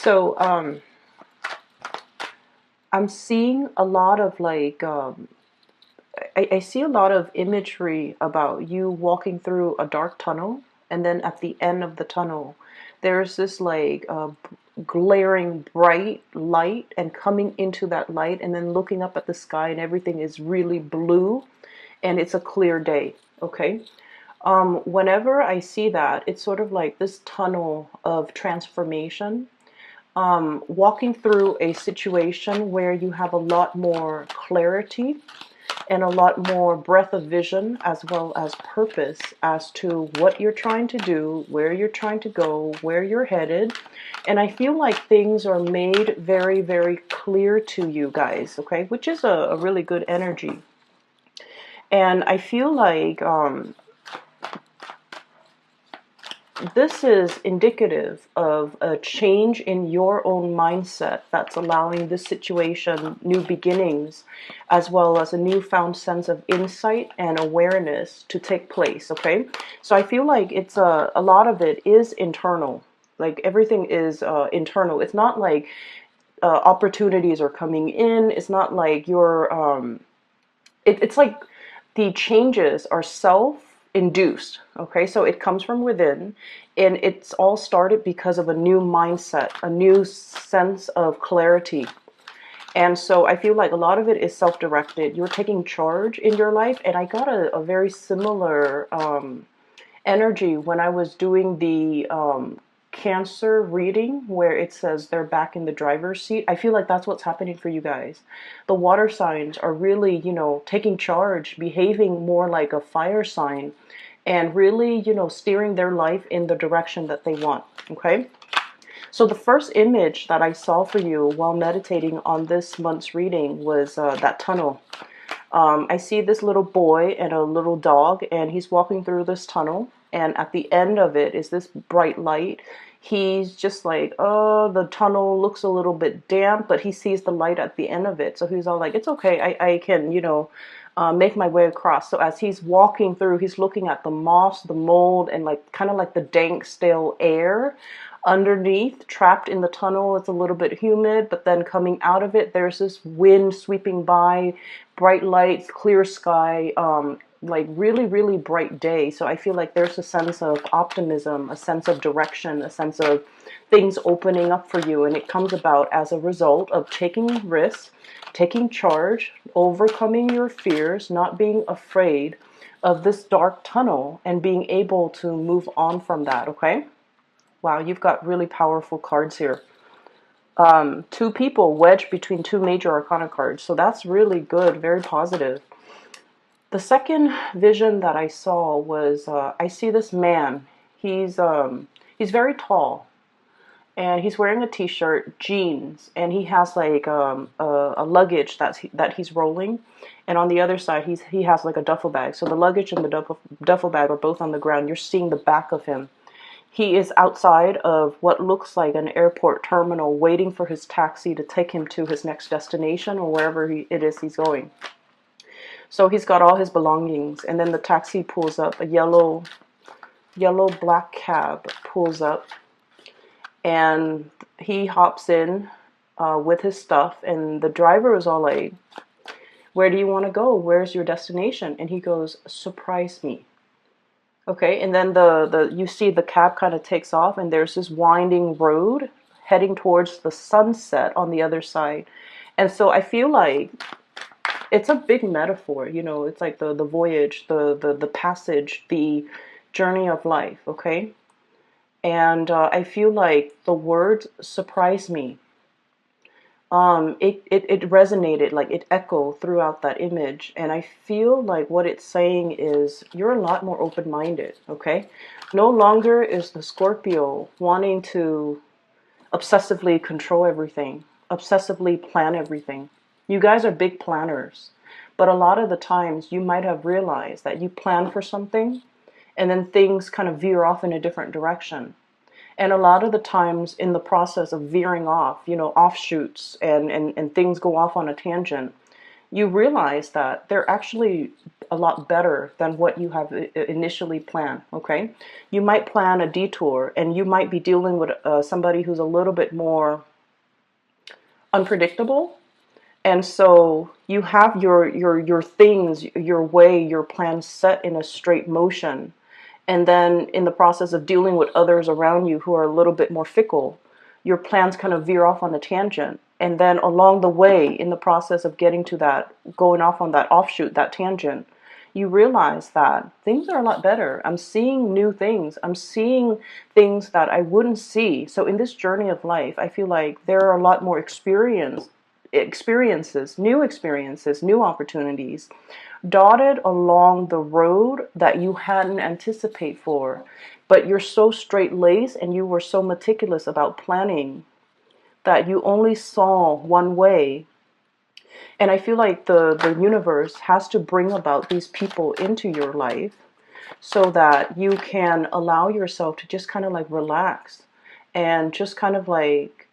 So I'm seeing a lot of like I see a lot of imagery about you walking through a dark tunnel, and then at the end of the tunnel, there's this like glaring bright light, and coming into that light, and then looking up at the sky, and everything is really blue, and it's a clear day. Okay. Whenever I see that, it's sort of like this tunnel of transformation, walking through a situation where you have a lot more clarity and a lot more breadth of vision, as well as purpose as to what you're trying to do, where you're trying to go, where you're headed. And I feel like things are made very, very clear to you guys, okay, which is a really good energy. And I feel like this is indicative of a change in your own mindset that's allowing this situation new beginnings, as well as a newfound sense of insight and awareness to take place. Okay, so I feel like it's a lot of it is internal. Like everything is internal. It's not like opportunities are coming in. It's not like you're it's like the changes are self-induced. Okay, so it comes from within, and it's all started because of a new mindset, a new sense of clarity. And so I feel like a lot of it is self-directed. You're taking charge in your life, and I got a very similar energy when I was doing the Cancer reading, where it says they're back in the driver's seat. I feel like that's what's happening for you guys. The water signs are really, taking charge, behaving more like a fire sign, and really, steering their life in the direction that they want. Okay. So the first image that I saw for you while meditating on this month's reading was that tunnel. I see this little boy and a little dog, and he's walking through this tunnel. And at the end of it is this bright light. He's just like, oh, the tunnel looks a little bit damp, but he sees the light at the end of it. So he's all like, it's okay, I can, make my way across. So as he's walking through, he's looking at the moss, the mold, and like kind of like the dank, stale air underneath, trapped in the tunnel. It's a little bit humid, but then coming out of it, there's this wind sweeping by, bright lights, clear sky, like really, really bright day. So I feel like there's a sense of optimism, a sense of direction, a sense of things opening up for you. And it comes about as a result of taking risks, taking charge, overcoming your fears, not being afraid of this dark tunnel, and being able to move on from that. Okay. Wow, you've got really powerful cards here. Two people wedged between two major arcana cards. So that's really good, very positive. The second vision that I saw was I see this man. He's very tall, and he's wearing a t-shirt, jeans, and he has like a luggage that he's rolling, and on the other side he has like a duffel bag. So the luggage and the duffel bag are both on the ground. You're seeing the back of him. He is outside of what looks like an airport terminal, waiting for his taxi to take him to his next destination, or wherever it is he's going. So he's got all his belongings, and then the taxi pulls up. A yellow black cab pulls up, and he hops in with his stuff, and the driver is all like, where do you want to go? Where's your destination? And he goes, surprise me. Okay, and then you see the cab kind of takes off, and there's this winding road heading towards the sunset on the other side. And so I feel like it's a big metaphor, it's like the voyage, the passage, the journey of life, okay? And I feel like the words surprise me. It resonated, like it echoed throughout that image, and I feel like what it's saying is you're a lot more open-minded, okay? No longer is the Scorpio wanting to obsessively control everything, obsessively plan everything. You guys are big planners, but a lot of the times you might have realized that you plan for something, and then things kind of veer off in a different direction. And a lot of the times in the process of veering off, offshoots and things go off on a tangent, you realize that they're actually a lot better than what you have initially planned, okay? You might plan a detour, and you might be dealing with somebody who's a little bit more unpredictable. And so you have your things, your way, your plan set in a straight motion. And then in the process of dealing with others around you who are a little bit more fickle, your plans kind of veer off on a tangent. And then along the way, in the process of getting to that, going off on that offshoot, that tangent, you realize that things are a lot better. I'm seeing new things. I'm seeing things that I wouldn't see. So in this journey of life, I feel like there are a lot more experiences, new opportunities dotted along the road that you hadn't anticipated for. But you're so straight-laced and you were so meticulous about planning that you only saw one way. And I feel like the universe has to bring about these people into your life so that you can allow yourself to just kind of like relax and just kind of like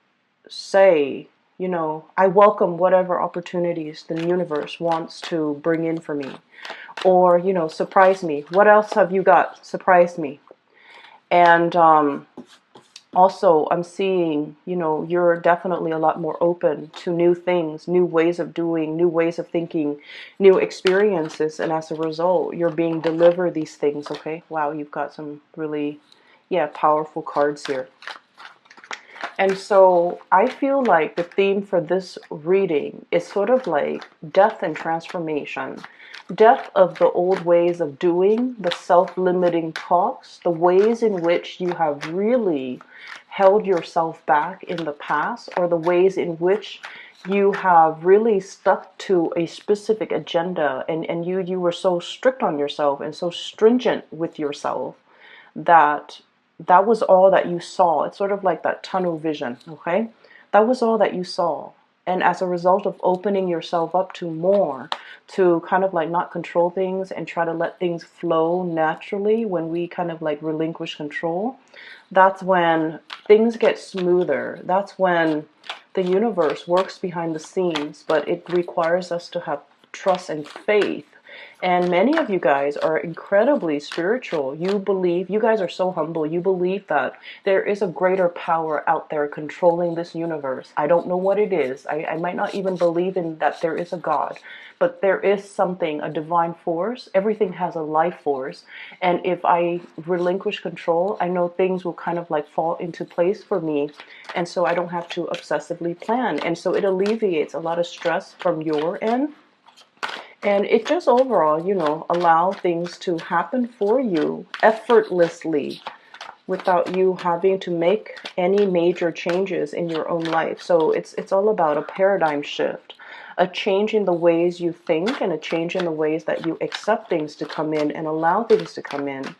say, you know, I welcome whatever opportunities the universe wants to bring in for me. Or, you know, surprise me. What else have you got? Surprise me. And also, I'm seeing, you know, you're definitely a lot more open to new things, new ways of doing, new ways of thinking, new experiences. And as a result, you're being delivered these things, okay? Wow, you've got some really, yeah, powerful cards here. And so I feel like the theme for this reading is sort of like death and transformation. Death of the old ways of doing, the self-limiting talks, the ways in which you have really held yourself back in the past, or the ways in which you have really stuck to a specific agenda, and you were so strict on yourself and so stringent with yourself that that was all that you saw. It's sort of like that tunnel vision, okay? That was all that you saw. And as a result of opening yourself up to more, to kind of like not control things and try to let things flow naturally, when we kind of like relinquish control, that's when things get smoother. That's when the universe works behind the scenes, but it requires us to have trust and faith. And many of you guys are incredibly spiritual. You believe, you guys are so humble. You believe that there is a greater power out there controlling this universe. I don't know what it is. I might not even believe in that there is a God, but there is something, a divine force. Everything has a life force. And if I relinquish control, I know things will kind of like fall into place for me. And so I don't have to obsessively plan. And so it alleviates a lot of stress from your end. And it just overall, you know, allow things to happen for you effortlessly without you having to make any major changes in your own life. So it's all about a paradigm shift, a change in the ways you think, and a change in the ways that you accept things to come in and allow things to come in.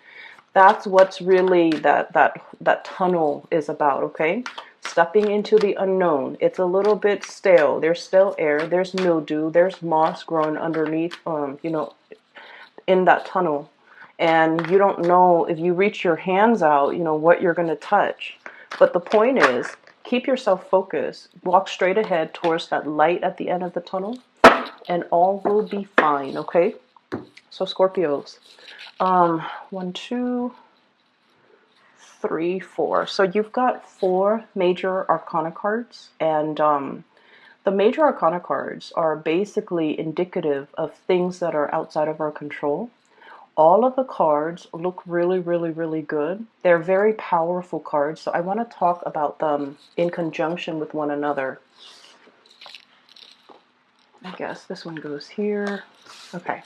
That's what's really that tunnel is about, okay? Stepping into the unknown. It's a little bit stale. There's still air. There's mildew. There's moss growing underneath, you know, in that tunnel. And you don't know if you reach your hands out, you know, what you're going to touch. But the point is, keep yourself focused. Walk straight ahead towards that light at the end of the tunnel, and all will be fine, okay? So Scorpios, 1, 2, 3, 4. So you've got 4 major arcana cards, and the major arcana cards are basically indicative of things that are outside of our control. All of the cards look really, really, really good. They're very powerful cards, so I want to talk about them in conjunction with one another. I guess this one goes here. Okay.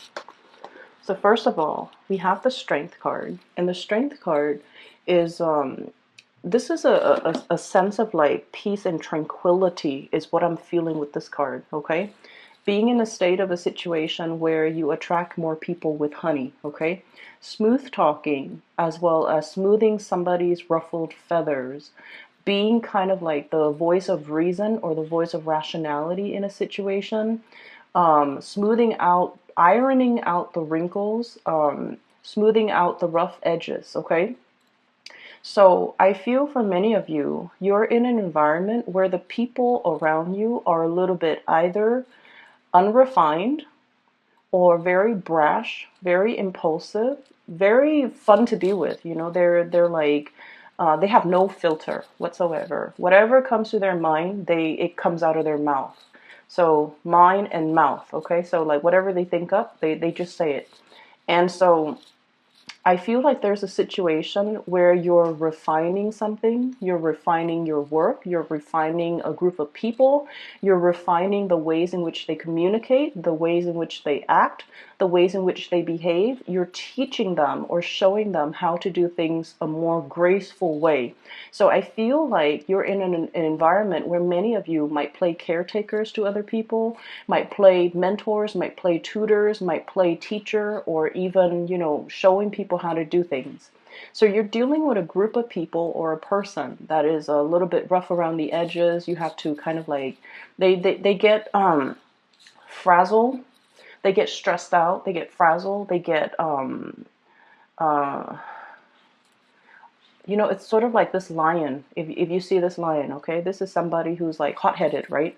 So first of all, we have the Strength card, and the Strength card is this is a sense of like peace and tranquility is what I'm feeling with this card, okay? Being in a state of a situation where you attract more people with honey, okay? Smooth talking, as well as smoothing somebody's ruffled feathers. Being kind of like the voice of reason or the voice of rationality in a situation. Smoothing out, ironing out the wrinkles, smoothing out the rough edges, okay? So I feel for many of you, you're in an environment where the people around you are a little bit either unrefined, or very brash, very impulsive, very fun to be with. You know, they're like they have no filter whatsoever. Whatever comes to their mind, it comes out of their mouth. So mind and mouth, okay? So like whatever they think up, they just say it. And so I feel like there's a situation where you're refining something, you're refining your work, you're refining a group of people, you're refining the ways in which they communicate, the ways in which they act, the ways in which they behave. You're teaching them or showing them how to do things a more graceful way. So I feel like you're in an environment where many of you might play caretakers to other people, might play mentors, might play tutors, might play teacher, or even, you know, showing people how to do things. So you're dealing with a group of people or a person that is a little bit rough around the edges. You have to kind of like, they get frazzled, they get stressed out, they get frazzled, they get uh, you know, it's sort of like this lion. If you see this lion, okay, this is somebody who's like hot-headed, right?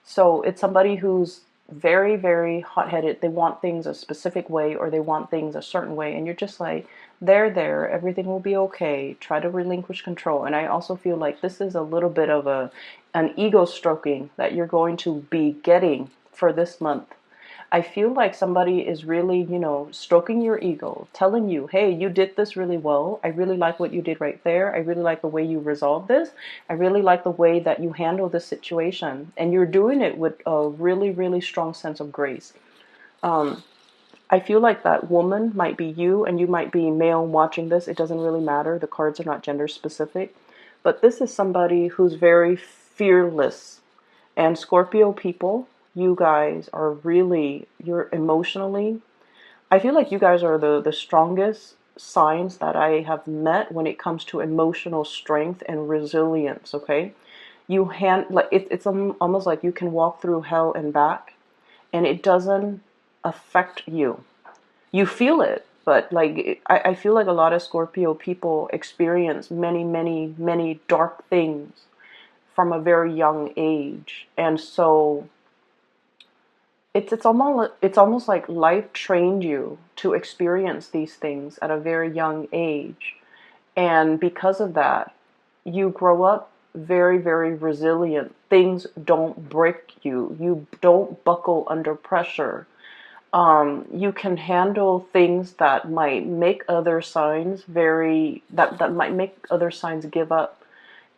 So it's somebody who's very, very hot-headed. They want things a specific way, or they want things a certain way. And you're just like, there, everything will be okay. Try to relinquish control. And I also feel like this is a little bit of an ego stroking that you're going to be getting for this month. I feel like somebody is really, you know, stroking your ego, telling you, hey, you did this really well. I really like what you did right there. I really like the way you resolved this. I really like the way that you handle this situation. And you're doing it with a really, really strong sense of grace. I feel like that woman might be you, and you might be male watching this. It doesn't really matter. The cards are not gender specific. But this is somebody who's very fearless. And Scorpio people, you guys are really, you're emotionally, I feel like you guys are the strongest signs that I have met when it comes to emotional strength and resilience, okay? Like it's almost like you can walk through hell and back, and it doesn't affect you. You feel it, but like I feel like a lot of Scorpio people experience many, many, many dark things from a very young age. And so it's almost like life trained you to experience these things at a very young age. And because of that, you grow up very, very resilient. Things don't break you. You don't buckle under pressure. You can handle things that might make other signs that might make other signs give up.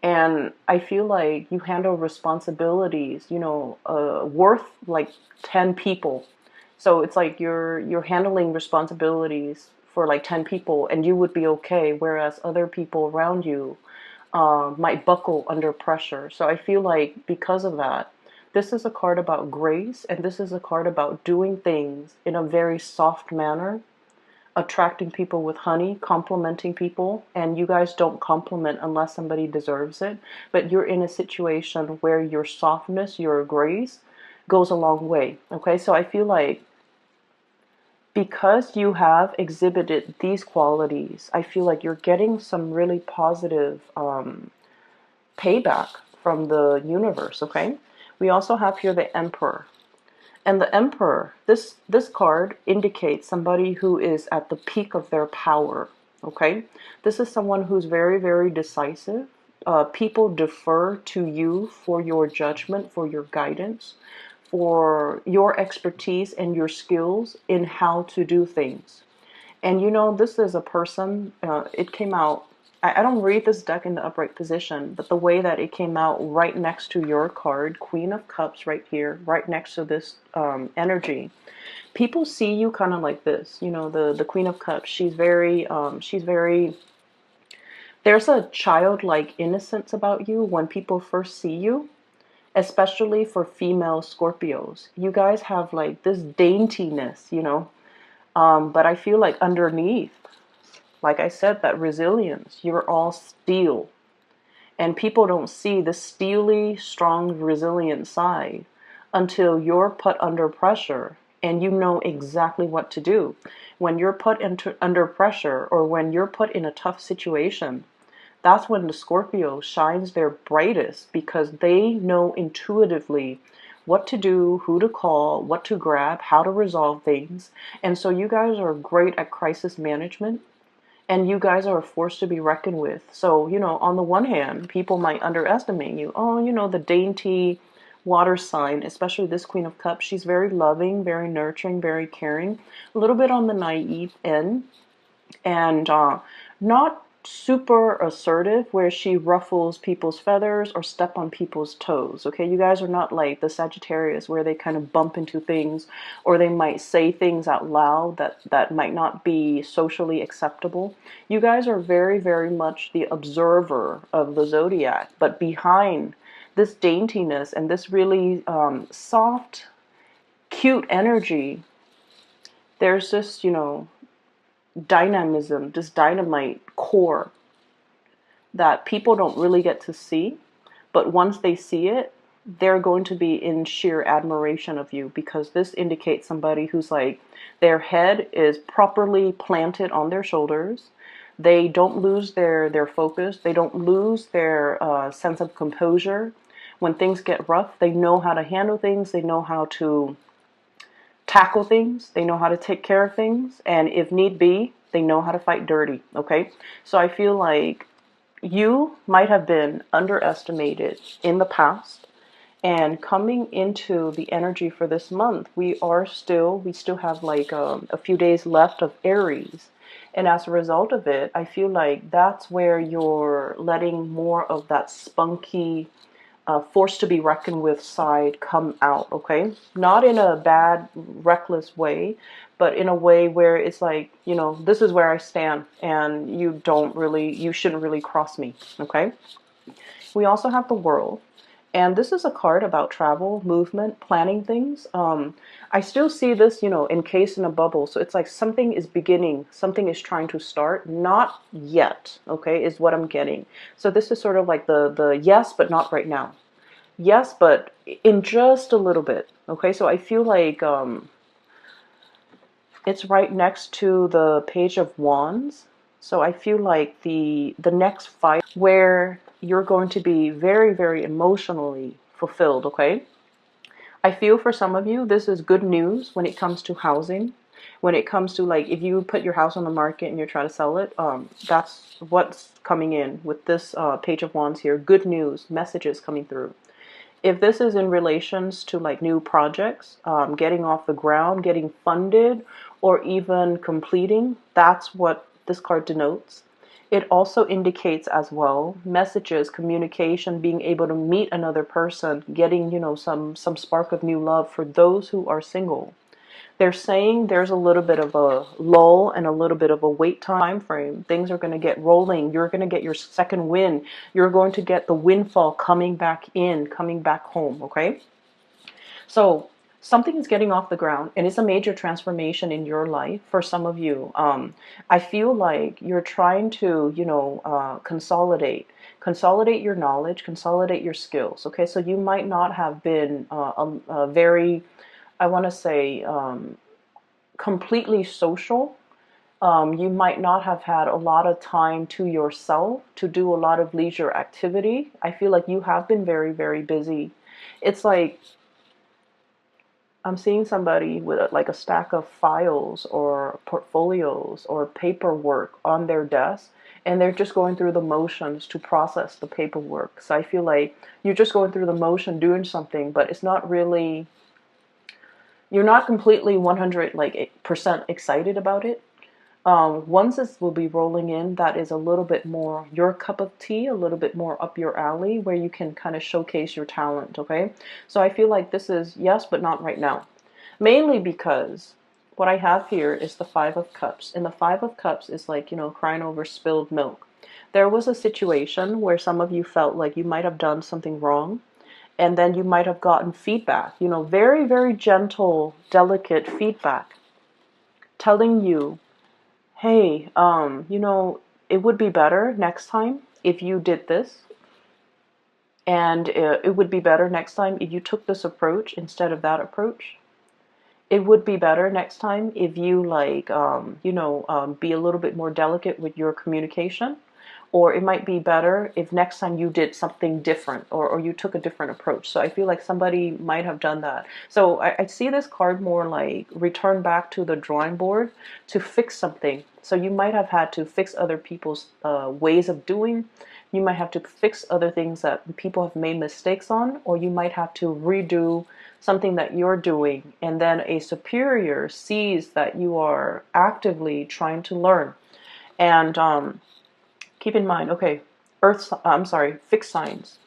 And I feel like you handle responsibilities, you know, worth like 10 people. So it's like you're handling responsibilities for like 10 people, and you would be okay, whereas other people around you might buckle under pressure. So I feel like because of that, this is a card about grace, and this is a card about doing things in a very soft manner, attracting people with honey, complimenting people. And you guys don't compliment unless somebody deserves it, but you're in a situation where your softness, your grace goes a long way. Okay, so I feel like because you have exhibited these qualities, I feel like you're getting some really positive payback from the universe. Okay, we also have here the Emperor. And the Emperor, this card indicates somebody who is at the peak of their power, okay? This is someone who's very, very decisive. People defer to you for your judgment, for your guidance, for your expertise and your skills in how to do things. And you know, this is a person, it came out, I don't read this deck in the upright position, but the way that it came out right next to your card, Queen of Cups right here, right next to this energy, people see you kind of like this. You know, the Queen of Cups, she's very, there's a childlike innocence about you when people first see you, especially for female Scorpios. You guys have like this daintiness, you know, but I feel like underneath, like I said, that resilience, you're all steel. And people don't see the steely, strong, resilient side until you're put under pressure and you know exactly what to do. When you're put under pressure, or when you're put in a tough situation, that's when the Scorpio shines their brightest, because they know intuitively what to do, who to call, what to grab, how to resolve things. And so you guys are great at crisis management, and you guys are a force to be reckoned with. So, on the one hand, people might underestimate you. Oh, the dainty water sign, especially this Queen of Cups, she's very loving, very nurturing, very caring, a little bit on the naive end, and not super assertive where she ruffles people's feathers or step on people's toes. Okay, you guys are not like the Sagittarius where they kind of bump into things, or they might say things out loud that might not be socially acceptable. You guys are very, very much the observer of the zodiac, but behind this daintiness and this really soft, cute energy, there's this, dynamism, this dynamite core that people don't really get to see, but once they see it, they're going to be in sheer admiration of you, because this indicates somebody who's like, their head is properly planted on their shoulders. They don't lose their focus. They don't lose their sense of composure. When things get rough, they know how to handle things. They know how to tackle things, they know how to take care of things, and if need be, they know how to fight dirty, okay? So I feel like you might have been underestimated in the past, and coming into the energy for this month, we still have like a few days left of Aries. And as a result of it, I feel like that's where you're letting more of that spunky, force to be reckoned with side come out, okay? Not in a bad, reckless way, but in a way where it's like, this is where I stand, and you shouldn't really cross me, okay? We also have the World, and this is a card about travel, movement, planning things. I still see this, encased in a bubble. So it's like something is beginning, something is trying to start, not yet, okay, is what I'm getting. So this is sort of like the yes, but not right now. Yes, but in just a little bit, okay? So I feel like it's right next to the Page of Wands. So I feel like the next fight where you're going to be very, very emotionally fulfilled, okay? I feel for some of you, this is good news when it comes to housing. When it comes to, like, if you put your house on the market and you're trying to sell it, that's what's coming in with this Page of Wands here. Good news, messages coming through. If this is in relations to like new projects, getting off the ground, getting funded, or even completing, that's what this card denotes. It also indicates as well messages, communication, being able to meet another person, getting, some spark of new love for those who are single. They're saying there's a little bit of a lull and a little bit of a wait time frame. Things are going to get rolling. You're going to get your second win. You're going to get the windfall coming back in, coming back home, okay? So something is getting off the ground, and it's a major transformation in your life for some of you. I feel like you're trying to, consolidate your knowledge, consolidate your skills, okay? So you might not have been a very, I want to say, completely social. You might not have had a lot of time to yourself to do a lot of leisure activity. I feel like you have been very, very busy. It's like I'm seeing somebody with like a stack of files or portfolios or paperwork on their desk, and they're just going through the motions to process the paperwork. So I feel like you're just going through the motion doing something, but it's not really, you're not completely 100 like percent excited about it. Once this will be rolling in, that is a little bit more your cup of tea, a little bit more up your alley, where you can kind of showcase your talent, okay? So I feel like this is yes, but not right now. Mainly because what I have here is the Five of Cups. And the Five of Cups is like, crying over spilled milk. There was a situation where some of you felt like you might have done something wrong, and then you might have gotten feedback, very, very gentle, delicate feedback telling you, hey, it would be better next time if you did this. And it would be better next time if you took this approach instead of that approach. It would be better next time if you be a little bit more delicate with your communication. Or it might be better if next time you did something different, or you took a different approach. So I feel like somebody might have done that. So I see this card more like return back to the drawing board to fix something. So you might have had to fix other people's ways of doing. You might have to fix other things that people have made mistakes on, or you might have to redo something that you're doing, and then a superior sees that you are actively trying to learn. And keep in mind, okay, fixed signs.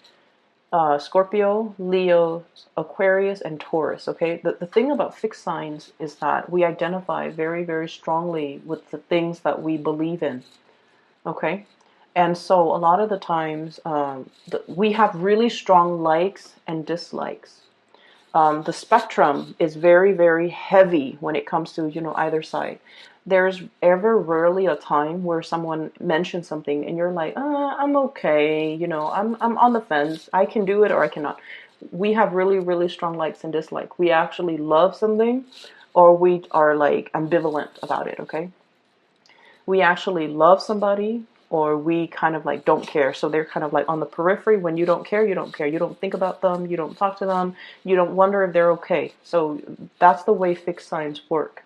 Scorpio, Leo, Aquarius, and Taurus, okay? The thing about fixed signs is that we identify very, very strongly with the things that we believe in, okay? And so a lot of the times, we have really strong likes and dislikes. The spectrum is very, very heavy when it comes to, either side. There's ever rarely a time where someone mentions something and you're like, I'm okay, I'm on the fence. I can do it or I cannot. We have really, really strong likes and dislikes. We actually love something, or we are like ambivalent about it, okay? We actually love somebody, or we kind of like don't care. So they're kind of like on the periphery. When you don't care, you don't care. You don't think about them. You don't talk to them. You don't wonder if they're okay. So that's the way fixed signs work.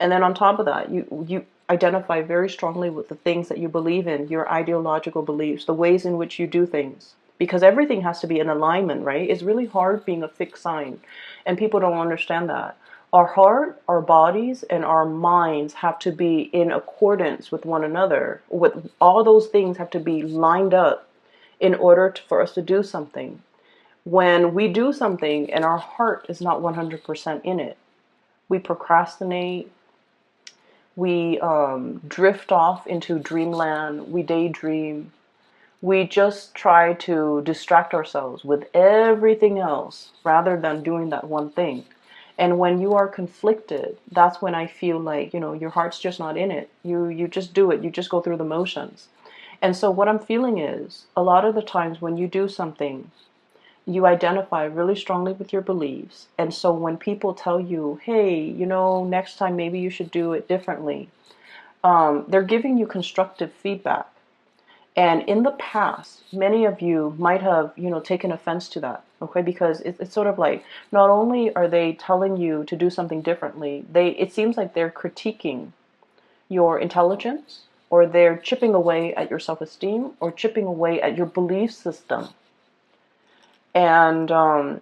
And then on top of that, you identify very strongly with the things that you believe in, your ideological beliefs, the ways in which you do things. Because everything has to be in alignment, right? It's really hard being a fixed sign. And people don't understand that. Our heart, our bodies, and our minds have to be in accordance with one another. With all those things have to be lined up in order for us to do something. When we do something and our heart is not 100% in it, we procrastinate, we drift off into dreamland, we daydream, we just try to distract ourselves with everything else rather than doing that one thing. And when you are conflicted, that's when I feel like, your heart's just not in it. You just do it. You just go through the motions. And so what I'm feeling is a lot of the times when you do something, you identify really strongly with your beliefs. And so when people tell you, hey, next time maybe you should do it differently, they're giving you constructive feedback. And in the past, many of you might have, taken offense to that, okay? Because it's sort of like, not only are they telling you to do something differently, it seems like they're critiquing your intelligence, or they're chipping away at your self-esteem, or chipping away at your belief system. And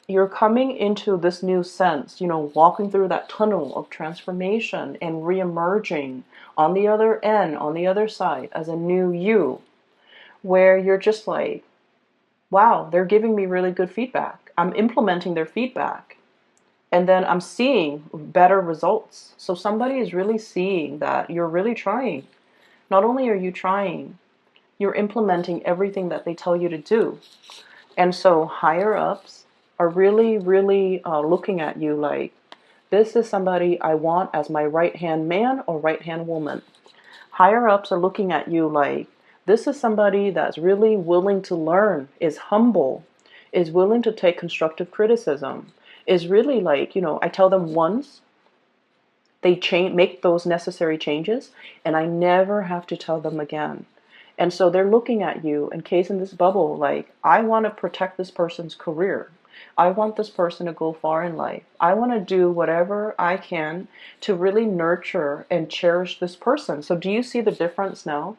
you're coming into this new sense, walking through that tunnel of transformation and re-emerging on the other end, on the other side, as a new you, where you're just like, wow, they're giving me really good feedback. I'm implementing their feedback. And then I'm seeing better results. So somebody is really seeing that you're really trying. Not only are you trying, you're implementing everything that they tell you to do. And so higher ups are really, really looking at you like, this is somebody I want as my right-hand man or right-hand woman. Higher ups are looking at you like, this is somebody that's really willing to learn, is humble, is willing to take constructive criticism, is really like, I tell them once, they make those necessary changes, and I never have to tell them again. And so they're looking at you, encased this bubble, like, I want to protect this person's career. I want this person to go far in life. I want to do whatever I can to really nurture and cherish this person. So do you see the difference now?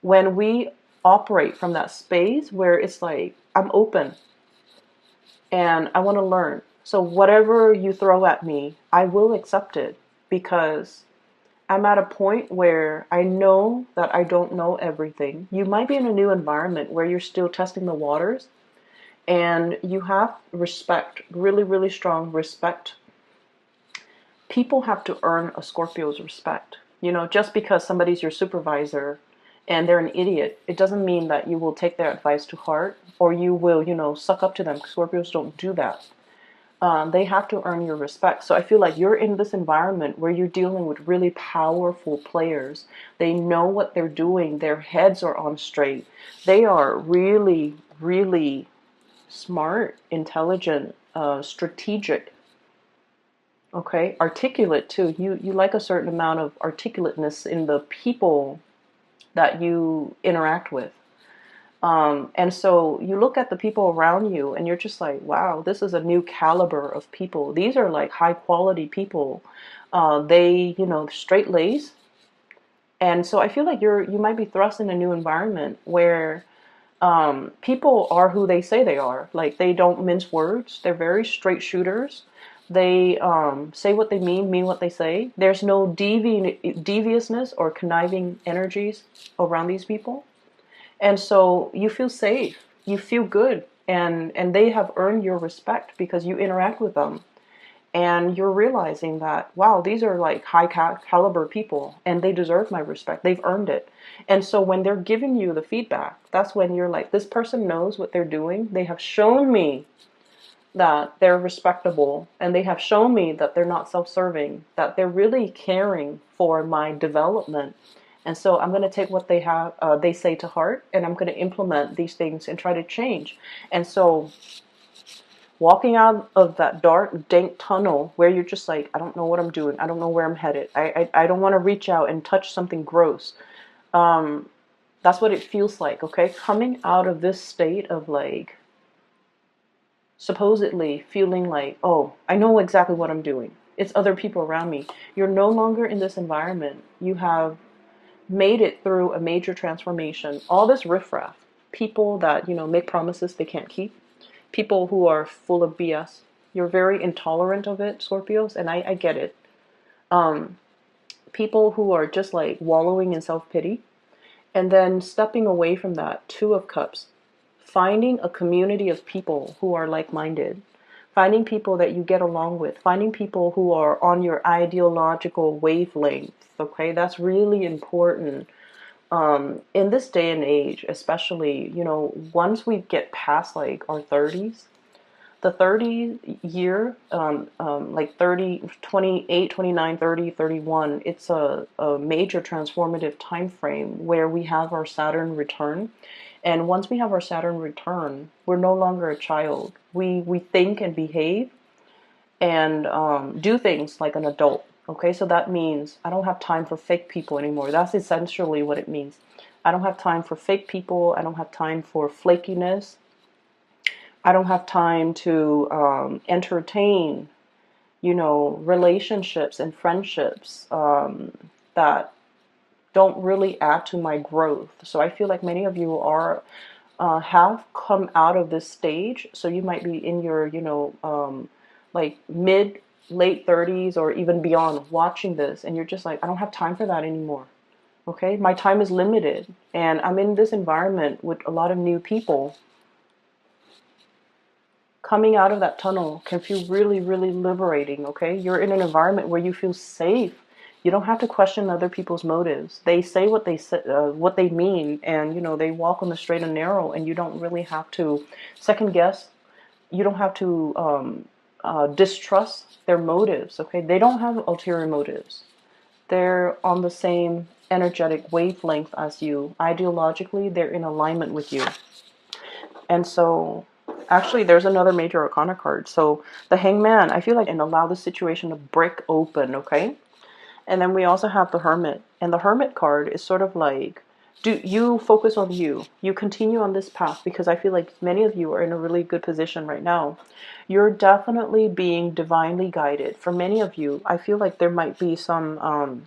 When we operate from that space where it's like, I'm open and I want to learn. So whatever you throw at me, I will accept it, because I'm at a point where I know that I don't know everything. You might be in a new environment where you're still testing the waters, and you have respect, really, really strong respect. People have to earn a Scorpio's respect. Just because somebody's your supervisor and they're an idiot, it doesn't mean that you will take their advice to heart, or you will, suck up to them. Scorpios don't do that. They have to earn your respect. So I feel like you're in this environment where you're dealing with really powerful players. They know what they're doing. Their heads are on straight. They are really, really smart, intelligent, strategic. Okay, articulate too. You like a certain amount of articulateness in the people that you interact with. And so you look at the people around you and you're just like, wow, this is a new caliber of people. These are like high quality people. They, straight lace. And so I feel like you might be thrust in a new environment where people are who they say they are. Like, they don't mince words. They're very straight shooters. They say what they mean what they say. There's no deviousness or conniving energies around these people. And so you feel safe, you feel good, and they have earned your respect because you interact with them. And you're realizing that, wow, these are like high caliber people and they deserve my respect. They've earned it. And so when they're giving you the feedback, that's when you're like, this person knows what they're doing. They have shown me that they're respectable, and they have shown me that they're not self-serving, that they're really caring for my development. And so I'm going to take what they say to heart, and I'm going to implement these things and try to change. And so walking out of that dark, dank tunnel where you're just like, I don't know what I'm doing. I don't know where I'm headed. I don't want to reach out and touch something gross. That's what it feels like, okay? Coming out of this state of like, supposedly feeling like, oh, I know exactly what I'm doing. It's other people around me. You're no longer in this environment. You have made it through a major transformation. All this riffraff, people that, make promises they can't keep, people who are full of BS. You're very intolerant of it, Scorpios, and I get it. People who are just like wallowing in self-pity, and then stepping away from that, Two of Cups, finding a community of people who are like-minded, finding people that you get along with, finding people who are on your ideological wavelength, okay? That's really important. In this day and age, especially, once we get past like our 30s, the 30 year, like 30, 28, 29, 30, 31, it's a major transformative time frame where we have our Saturn return. And once we have our Saturn return, we're no longer a child. We think and behave and do things like an adult. Okay, so that means I don't have time for fake people anymore. That's essentially what it means. I don't have time for fake people. I don't have time for flakiness. I don't have time to entertain, relationships and friendships that don't really add to my growth. So I feel like many of you are have come out of this stage. So you might be in your, like mid, late 30s or even beyond watching this, and you're just like, I don't have time for that anymore. Okay, my time is limited, and I'm in this environment with a lot of new people. Coming out of that tunnel can feel really, really liberating, okay? You're in an environment where you feel safe. You don't have to question other people's motives. They say what they say, what they mean, and they walk on the straight and narrow, and you don't really have to second guess. You don't have to distrust their motives, okay? They don't have ulterior motives. They're on the same energetic wavelength as you. Ideologically, they're in alignment with you. And so, actually, there's another major arcana card. So the Hangman, I feel like, and allow the situation to break open, okay? And then we also have the Hermit. And the Hermit card is sort of like, do you focus on you? You continue on this path, because I feel like many of you are in a really good position right now. You're definitely being divinely guided. For many of you, I feel like there might be some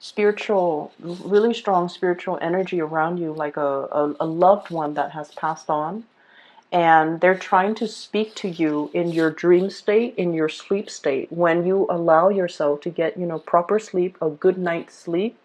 spiritual, really strong spiritual energy around you, like a loved one that has passed on. And they're trying to speak to you in your dream state, in your sleep state, when you allow yourself to get, proper sleep, a good night's sleep,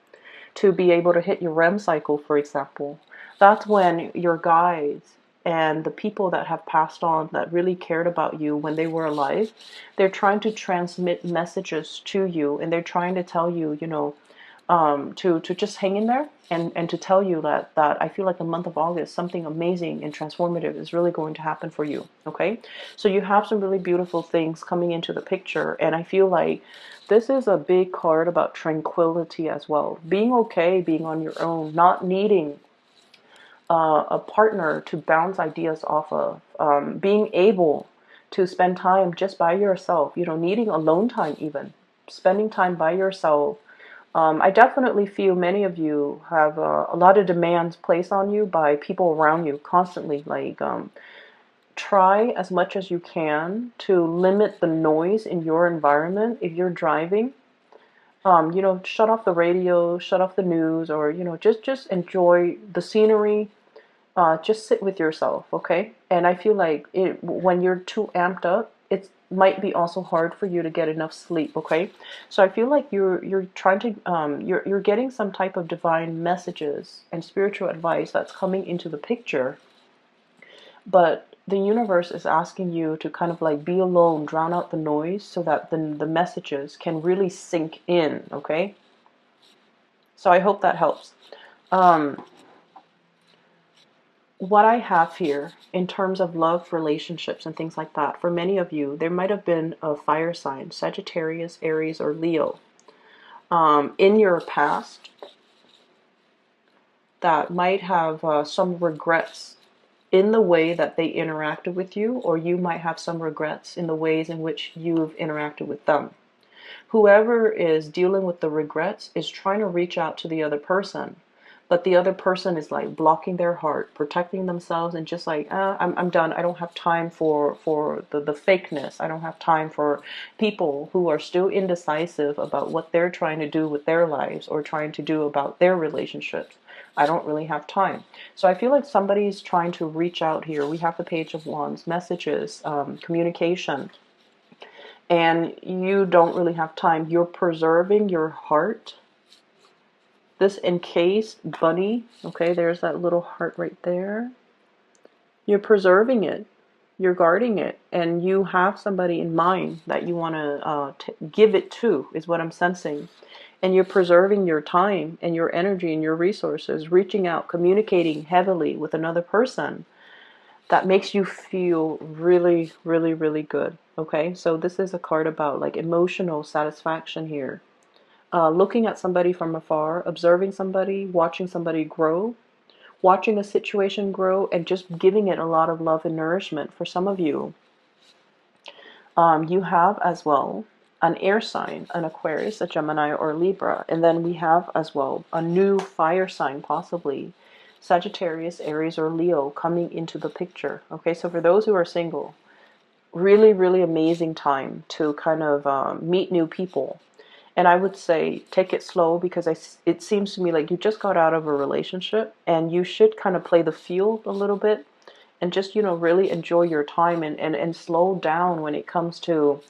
to be able to hit your REM cycle, for example. That's when your guides and the people that have passed on that really cared about you when they were alive, they're trying to transmit messages to you, and they're trying to tell you, to just hang in there, and to tell you that I feel like the month of August, something amazing and transformative is really going to happen for you, okay? So you have some really beautiful things coming into the picture, and I feel like this is a big card about tranquility as well. Being okay, being on your own, not needing a partner to bounce ideas off of, being able to spend time just by yourself, needing alone time even, spending time by yourself, I definitely feel many of you have a lot of demands placed on you by people around you constantly. Like, try as much as you can to limit the noise in your environment. If you're driving, shut off the radio, shut off the news, or, just enjoy the scenery. Just sit with yourself, okay? And I feel like when you're too amped up, it might be also hard for you to get enough sleep, okay? So I feel like you're trying to you're getting some type of divine messages and spiritual advice that's coming into the picture, but the universe is asking you to kind of like be alone, drown out the noise, so that the messages can really sink in, okay? So I hope that helps. Um, what I have here in terms of love, relationships, and things like that, for many of you, there might have been a fire sign, Sagittarius, Aries, or Leo, in your past that might have some regrets in the way that they interacted with you, or you might have some regrets in the ways in which you've interacted with them. Whoever is dealing with the regrets is trying to reach out to the other person, but the other person is like blocking their heart, protecting themselves, and just like, I'm done. I don't have time for the fakeness. I don't have time for people who are still indecisive about what they're trying to do with their lives or trying to do about their relationships. I don't really have time. So I feel like somebody's trying to reach out here. We have the Page of Wands, messages, communication, and you don't really have time. You're preserving your heart. This encased bunny, okay, there's that little heart right there. You're preserving it. You're guarding it. And you have somebody in mind that you want to give it to, is what I'm sensing. And you're preserving your time and your energy and your resources, reaching out, communicating heavily with another person that makes you feel really, really, really good. Okay, so this is a card about like emotional satisfaction here. Looking at somebody from afar, observing somebody, watching somebody grow, watching a situation grow, and just giving it a lot of love and nourishment. For some of you, you have as well an air sign, an Aquarius, a Gemini, or Libra. And then we have as well a new fire sign, possibly Sagittarius, Aries, or Leo coming into the picture. Okay, so for those who are single, really, really amazing time to kind of meet new people. And I would say take it slow, because it seems to me like you just got out of a relationship and you should kind of play the field a little bit and just, really enjoy your time and slow down when it comes to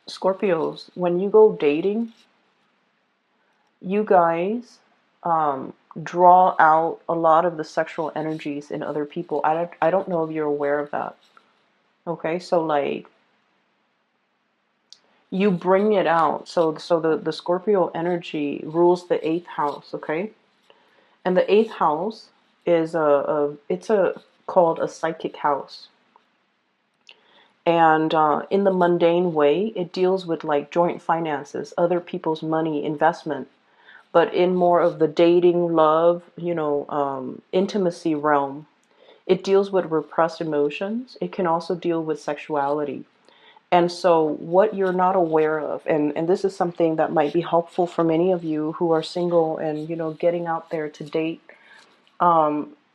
Scorpios. When you go dating, you guys draw out a lot of the sexual energies in other people. I don't know if you're aware of that. Okay, so like you bring it out. So the Scorpio energy rules the eighth house, okay? And the eighth house is it's called a psychic house. And in the mundane way, it deals with like joint finances, other people's money, investment. But in more of the dating, love, intimacy realm, it deals with repressed emotions. It can also deal with sexuality. And so what you're not aware of, and this is something that might be helpful for many of you who are single and, getting out there to date,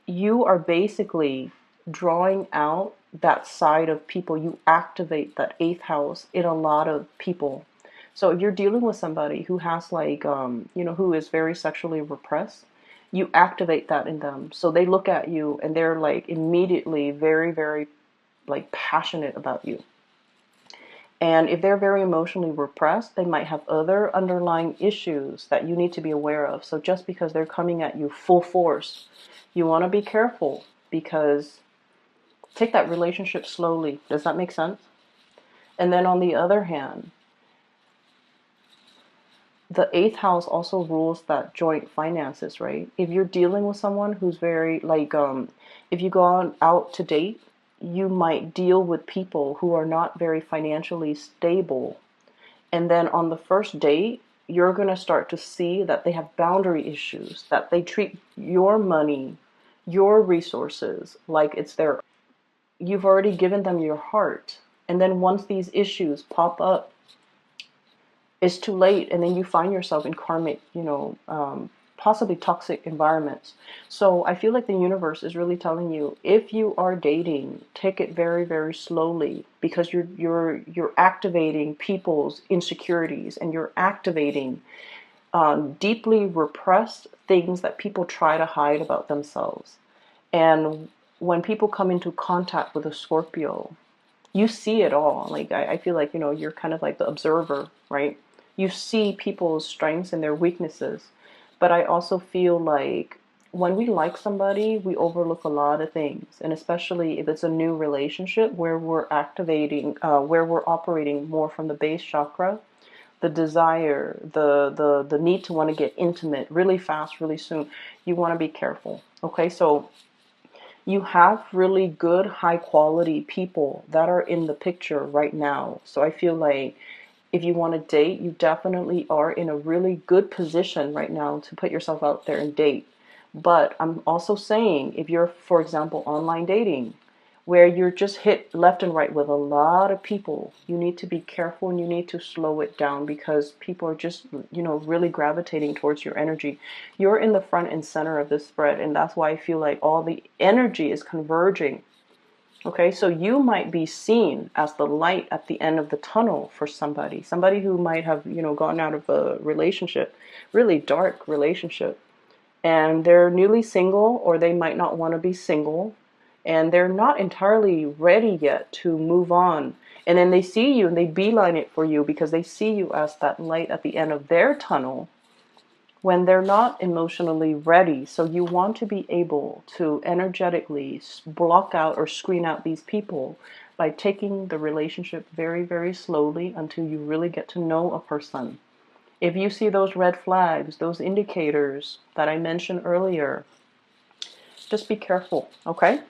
you are basically drawing out that side of people. You activate that eighth house in a lot of people. So if you're dealing with somebody who has like, who is very sexually repressed, you activate that in them. So they look at you and they're like immediately very, very like passionate about you. And if they're very emotionally repressed, they might have other underlying issues that you need to be aware of. So just because they're coming at you full force, you want to be careful, because take that relationship slowly. Does that make sense? And then on the other hand, the eighth house also rules that joint finances, right? If you're dealing with someone who's very like, if you go out to date, you might deal with people who are not very financially stable. And then on the first date, you're going to start to see that they have boundary issues, that they treat your money, your resources like it's their. You've already given them your heart. And then once these issues pop up, it's too late, and then you find yourself in karmic, possibly toxic environments. So I feel like the universe is really telling you, if you are dating, take it very, very slowly, because you're activating people's insecurities, and you're activating deeply repressed things that people try to hide about themselves. And when people come into contact with a Scorpio, you see it all. Like, I feel like, you're kind of like the observer, right? You see people's strengths and their weaknesses. But I also feel like when we like somebody, we overlook a lot of things. And especially if it's a new relationship where we're activating, where we're operating more from the base chakra, the desire, the need to want to get intimate really fast, really soon, you want to be careful. Okay, so you have really good, high quality people that are in the picture right now. So I feel like if you want to date, you definitely are in a really good position right now to put yourself out there and date. But I'm also saying, if you're, for example, online dating, where you're just hit left and right with a lot of people, you need to be careful, and you need to slow it down, because people are just, really gravitating towards your energy. You're in the front and center of this spread, and that's why I feel like all the energy is converging. Okay, so you might be seen as the light at the end of the tunnel for somebody who might have, gotten out of a relationship, really dark relationship, and they're newly single, or they might not want to be single, and they're not entirely ready yet to move on. And then they see you and they beeline it for you, because they see you as that light at the end of their tunnel when they're not emotionally ready. So you want to be able to energetically block out or screen out these people by taking the relationship very, very slowly until you really get to know a person. If you see those red flags, those indicators that I mentioned earlier, just be careful, okay?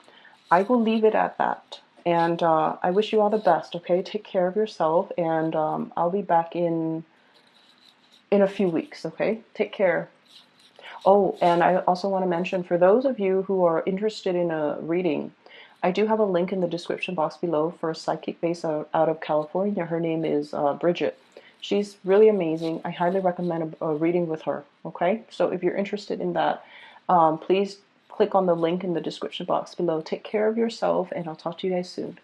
I will leave it at that. And I wish you all the best, okay? Take care of yourself, and I'll be back in a few weeks, okay? Take care. Oh, and I also want to mention, for those of you who are interested in a reading, I do have a link in the description box below for a psychic based out of California. Her name is Bridget. She's really amazing. I highly recommend a reading with her, okay? So if you're interested in that, please click on the link in the description box below. Take care of yourself, and I'll talk to you guys soon.